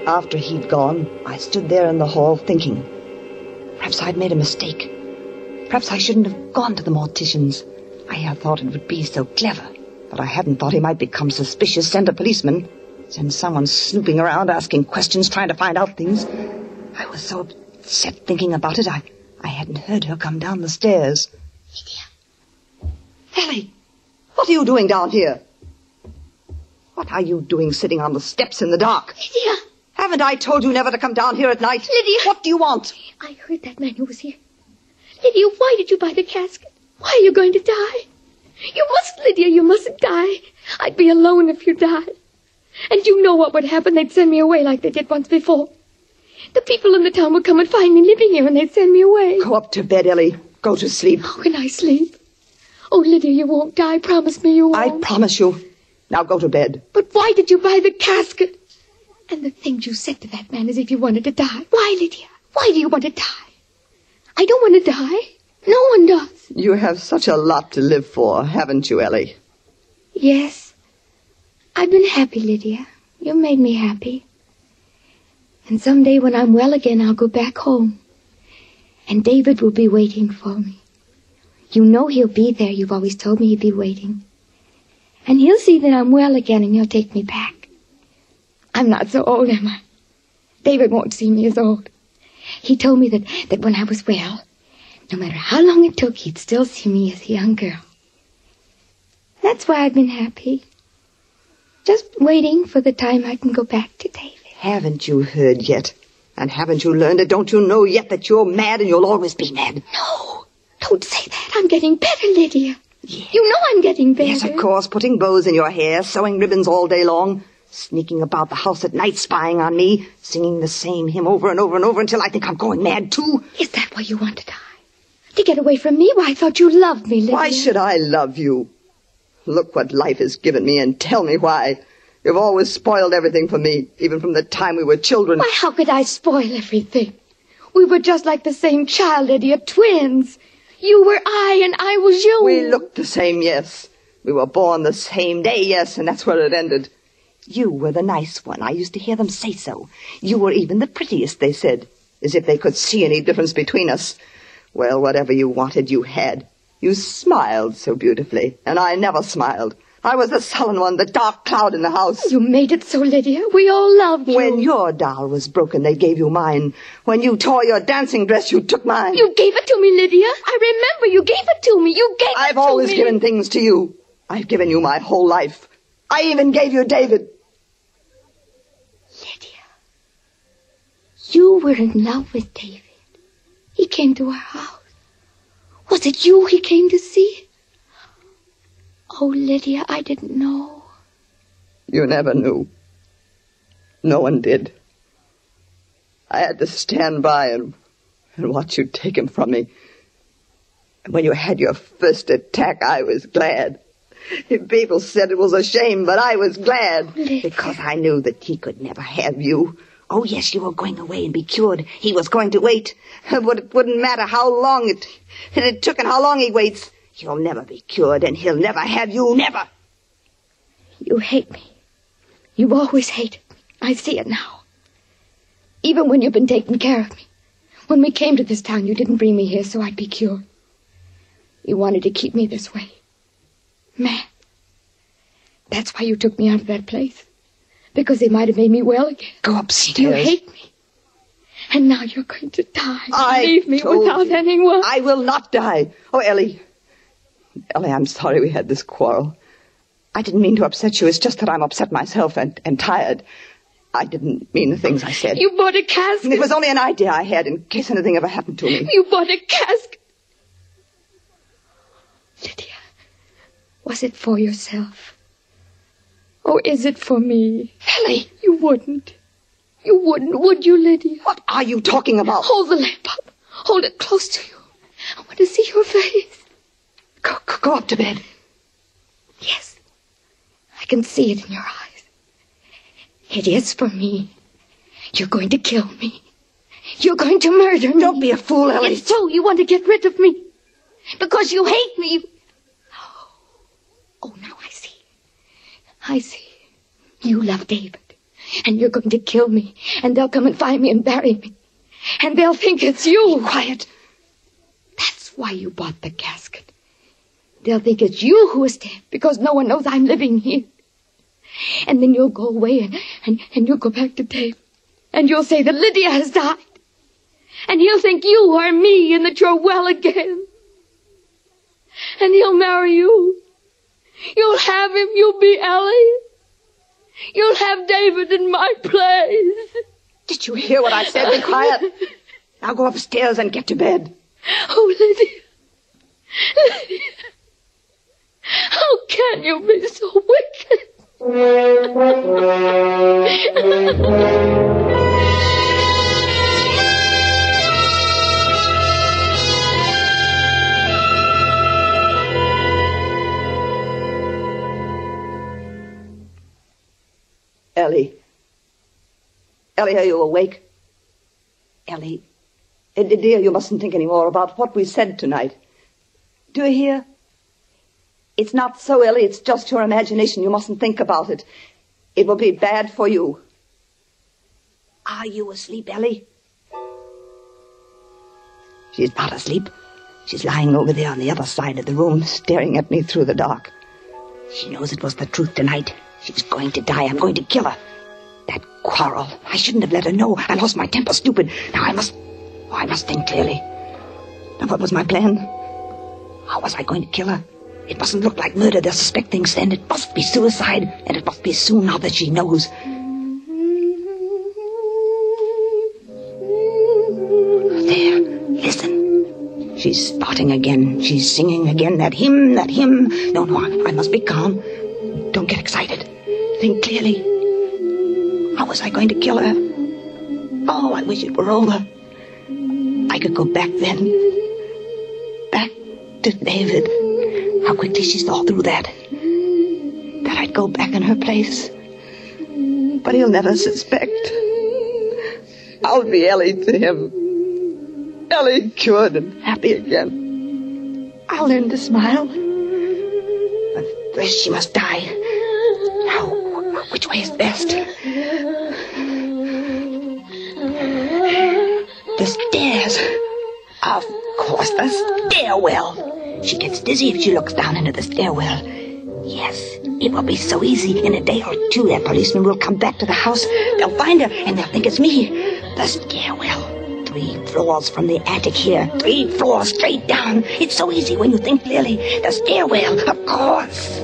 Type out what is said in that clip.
After he'd gone, I stood there in the hall thinking. Perhaps I'd made a mistake. Perhaps I shouldn't have gone to the mortician's. I had thought it would be so clever, but I hadn't thought he might become suspicious, send a policeman, send someone snooping around, asking questions, trying to find out things. I was so upset thinking about it, I hadn't heard her come down the stairs. Lydia. Ellie, what are you doing down here? What are you doing sitting on the steps in the dark? Lydia. Haven't I told you never to come down here at night? Lydia. What do you want? I heard that man who was here. Lydia, why did you buy the casket? Why are you going to die? You mustn't, Lydia, you mustn't die. I'd be alone if you died. And you know what would happen. They'd send me away like they did once before. The people in the town would come and find me living here and they'd send me away. Go up to bed, Ellie. Go to sleep. How can I sleep? Oh, Lydia, you won't die. Promise me you won't. I promise you. Now go to bed. But why did you buy the casket? And the things you said to that man as if you wanted to die. Why, Lydia? Why do you want to die? I don't want to die. No one does. You have such a lot to live for, haven't you, Ellie? Yes. I've been happy, Lydia. You made me happy. And someday when I'm well again, I'll go back home. And David will be waiting for me. You know he'll be there. You've always told me he'd be waiting. And he'll see that I'm well again and he'll take me back. I'm not so old, am I? David won't see me as old. He told me that when I was well, no matter how long it took, he'd still see me as a young girl. That's why I've been happy. Just waiting for the time I can go back to David. Haven't you heard yet? And haven't you learned it? Don't you know yet that you're mad and you'll always be mad? No, don't say that. I'm getting better, Lydia. Yeah. You know I'm getting better. Yes, of course, putting bows in your hair, sewing ribbons all day long, sneaking about the house at night, spying on me, singing the same hymn over and over and over until I think I'm going mad, too. Is that why you want to die? To get away from me? Why, I thought you loved me, Lydia. Why should I love you? Look what life has given me and tell me why. You've always spoiled everything for me, even from the time we were children. Why, how could I spoil everything? We were just like the same child, Lydia, twins. You were I and I was you. We looked the same, yes. We were born the same day, yes, and that's where it ended. You were the nice one. I used to hear them say so. You were even the prettiest, they said, as if they could see any difference between us. Well, whatever you wanted, you had. You smiled so beautifully, and I never smiled. I was the sullen one, the dark cloud in the house. You made it so, Lydia. We all loved you. When your doll was broken, they gave you mine. When you tore your dancing dress, you took mine. You gave it to me, Lydia. I remember you gave it to me. You gave it to me. I've always given things to you. I've given you my whole life. I even gave you David. Lydia, you were in love with David. He came to our house. Was it you he came to see? Oh, Lydia, I didn't know. You never knew. No one did. I had to stand by and watch you take him from me. And when you had your first attack, I was glad. People said it was a shame, but I was glad. Lydia. Because I knew that he could never have you. Oh, yes, you were going away and be cured. He was going to wait. But it wouldn't matter how long it took and how long he waits. He'll never be cured, and he'll never have you, never. You hate me. You've always hated me. I see it now. Even when you've been taking care of me. When we came to this town, you didn't bring me here so I'd be cured. You wanted to keep me this way. Man. That's why you took me out of that place. Because they might have made me well again. Go upstairs. You hate me. And now you're going to die. I Leave me without anyone. I will not die. Oh, Ellie. Ellie, I'm sorry we had this quarrel. I didn't mean to upset you. It's just that I'm upset myself and tired. I didn't mean the things I said. You bought a casket. It was only an idea I had in case anything ever happened to me. You bought a casket. Lydia, was it for yourself? Or is it for me? Ellie! You wouldn't. You wouldn't, would you, Lydia? What are you talking about? Hold the lamp up. Hold it close to you. I want to see your face. Go up to bed. Yes. I can see it in your eyes. It is for me. You're going to kill me. You're going to murder me. Don't be a fool, Ellie. It's so you want to get rid of me. Because you hate me. Oh, now I see. I see. You love David. And you're going to kill me. And they'll come and find me and bury me. And they'll think it's you. Quiet. That's why you bought the casket. They'll think it's you who is dead because no one knows I'm living here. And then you'll go away and you'll go back to Dave. And you'll say that Lydia has died. And he'll think you are me and that you're well again. And he'll marry you. You'll have him. You'll be Ellie. You'll have David in my place. Did you hear what I said? Be quiet. Now go upstairs and get to bed. Oh, Lydia. Lydia. How can you be so wicked? Ellie. Ellie, are you awake? Ellie. Dear, you mustn't think any more about what we said tonight. Do you hear? It's not so, Ellie. It's just your imagination. You mustn't think about it. It will be bad for you. Are you asleep, Ellie? She's not asleep. She's lying over there on the other side of the room, staring at me through the dark. She knows it was the truth tonight. She's going to die. I'm going to kill her. That quarrel. I shouldn't have let her know. I lost my temper, stupid. Now I must think clearly. Now what was my plan? How was I going to kill her? It mustn't look like murder. They'll suspect things then. It must be suicide. And it must be soon now that she knows. There. Listen. She's starting again. She's singing again. That hymn. No, I must be calm. Don't get excited. Think clearly. How was I going to kill her? Oh, I wish it were over. I could go back then. Back to David. How quickly she saw through that. That I'd go back in her place. But he'll never suspect. I'll be Ellie to him. Ellie cured and happy again. I'll learn to smile. But first she must die. Now, which way is best? The stairs. Of course, the stairwell. She gets dizzy if she looks down into the stairwell. Yes, it will be so easy. In a day or two, that policeman will come back to the house. They'll find her, and they'll think it's me. The stairwell. 3 floors from the attic here. 3 floors straight down. It's so easy when you think clearly. The stairwell, of course.